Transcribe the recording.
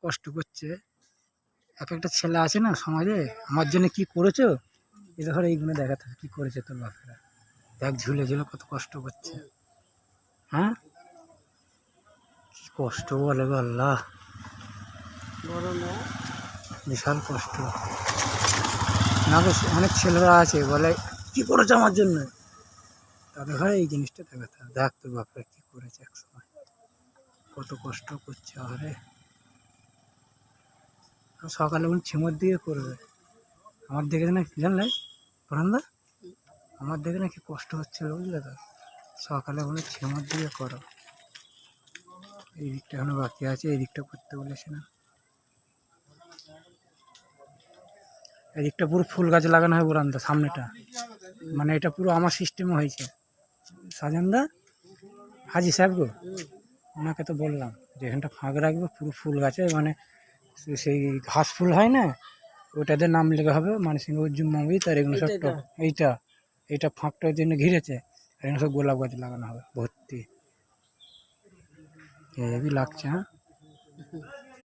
কষ্ট করছে। এক একটা ছেলে আছে না সমাজে, আমার জন্য কি করেছো, এ ধর এইগুলো দেখাতে হবে কি করেছে তোর বাপেরা। দেখ ঝুলে ঝুলে কত কষ্ট করছে। হ্যাঁ, কি কষ্ট বলে গো আল্লাহ, বিশাল কষ্ট। না গো, অনেক ছেলেরা আছে বলে কি করেছে আমার জন্য, তাদের ঘরে এই জিনিসটা দেখাতে হবে। দেখ তোর বাপেরা কি করেছে এক সময়, কত কষ্ট করছে। আরে সকালে উনি ছিমর দিয়ে করবে, আমার দেখে না কি জানলে প্রধানদা, আমার দেখে না কি কষ্ট হচ্ছিল বুঝলে তো। সকালে উনি ছিমর দিয়ে করো, এই দিকটা এখনো বাকি আছে, এই দিকটা করতে বলেছে না। এই দিকটা পুরো ফুল গাছ লাগানো হয় বুরান্দা সামনেটা, মানে এটা পুরো আমার সিস্টেমে হয়েছে। সাজানদা, হাজি সাহেব গো, ওনাকে তো বললাম যে এখানটা ফাঁক রাখবে পুরো ফুল গাছে, মানে সেই ঘাস ফুল হয় না, ওটাতে নাম লেখা হবে মানসিংহ উজ্জুম্মাবি, তার এগুলো সব এইটা এইটা ফাঁকটার জন্য ঘিরেছে, আর এগুলো সব গোলাপ গাছ লাগানো হবে ভর্তি। হেবি লাগছে। হ্যাঁ,